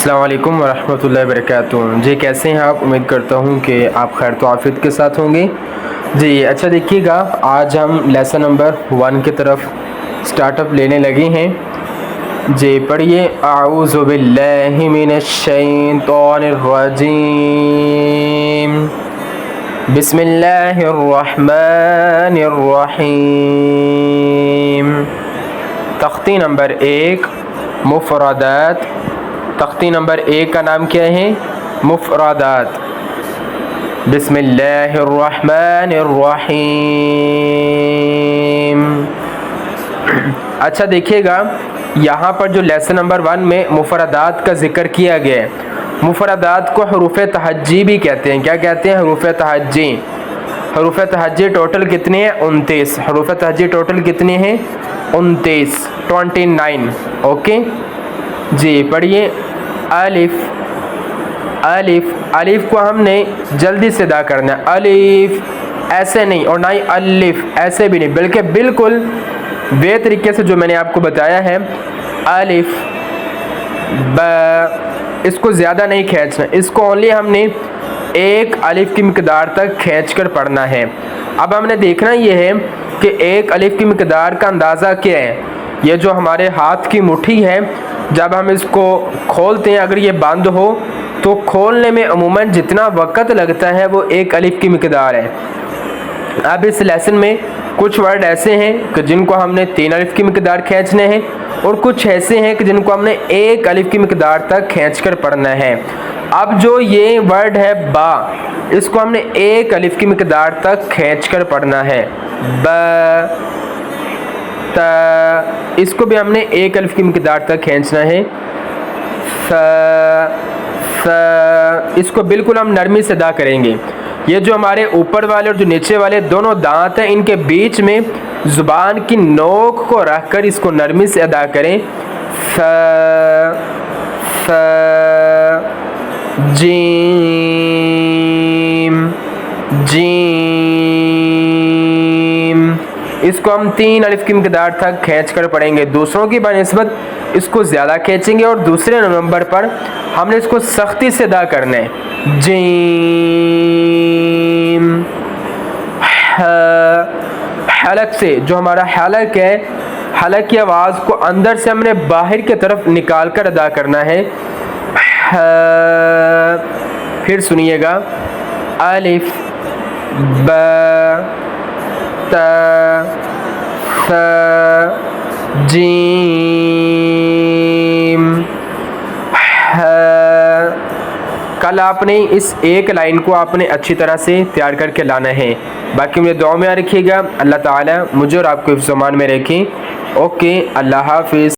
السلام علیکم ورحمۃ اللہ وبرکاتہ۔ جی کیسے ہیں آپ؟ امید کرتا ہوں کہ آپ خیر تو عافیت کے ساتھ ہوں گے۔ جی اچھا دیکھیے گا، آج ہم لیسن نمبر 1 کی طرف سٹارٹ اپ لینے لگے ہیں۔ جی پڑھیے، اعوذ باللہ من الشیطان الرجیم، بسم اللہ الرحمن الرحیم۔ تختی نمبر 1 مفردات۔ تختی نمبر 1 کا نام کیا ہے؟ مفردات۔ بسم اللہ الرحمن الرحیم۔ اچھا دیکھیے گا، یہاں پر جو لیسن نمبر 1 میں مفردات کا ذکر کیا گیا ہے، مفردات کو حروف تہجی بھی کہتے ہیں۔ کیا کہتے ہیں؟ حروف تہجی۔ حروف تہجی ٹوٹل کتنے ہیں؟ 29۔ حروف تہجی ٹوٹل کتنے ہیں؟ 29۔ اوکے جی پڑھیے، الف۔ الف، الف کو ہم نے جلدی سے ادا کرنا ہے، الف ایسے نہیں، اور نہ ہی الف ایسے بھی نہیں، بلکہ بالکل وے طریقے سے جو میں نے آپ کو بتایا ہے۔ الف ب، اس کو زیادہ نہیں کھینچنا، اس کو اونلی ہم نے ایک الف کی مقدار تک کھینچ کر پڑھنا ہے۔ اب ہم نے دیکھنا یہ ہے کہ ایک الف کی مقدار کا اندازہ کیا ہے۔ یہ جو ہمارے ہاتھ کی مٹھی ہے، جب ہم اس کو کھولتے ہیں، اگر یہ بند ہو تو کھولنے میں عموماً جتنا وقت لگتا ہے وہ ایک الف کی مقدار ہے۔ اب اس لیسن میں کچھ ورڈ ایسے ہیں کہ جن کو ہم نے 3 الف کی مقدار کھینچنے ہیں، اور کچھ ایسے ہیں کہ جن کو ہم نے 1 الف کی مقدار تک کھینچ کر پڑھنا ہے۔ اب جو یہ ورڈ ہے با، اس کو ہم نے 1 الف کی مقدار تک کھینچ کر پڑھنا ہے۔ ب ت، اس کو بھی ہم نے 1 الف کی مقدار تک کھینچنا ہے۔ ث، اس کو بالکل ہم نرمی سے ادا کریں گے۔ یہ جو ہمارے اوپر والے اور جو نیچے والے دونوں دانت ہیں، ان کے بیچ میں زبان کی نوک کو رکھ کر اس کو نرمی سے ادا کریں۔ ث، ث، جیم، جیم، اس کو ہم 3 الف کی مقدار تک کھینچ کر پڑھیں گے۔ دوسروں کی بنسبت اس کو زیادہ کھینچیں گے، اور دوسرے نمبر پر ہم نے اس کو سختی سے ادا کرنا ہے۔ جیم، حلق سے، جو ہمارا حلق ہے، حلق کی آواز کو اندر سے ہم نے باہر کی طرف نکال کر ادا کرنا ہے۔ پھر سنیے گا، الف ب ت ث جیم ح۔ کل آپ نے اس ایک لائن کو آپ نے اچھی طرح سے تیار کر کے لانا ہے۔ باقی مجھے دعا میں رکھیے گا، اللہ تعالی مجھے اور آپ کو حفظ و امان میں رکھیں۔ اوکے، اللہ حافظ۔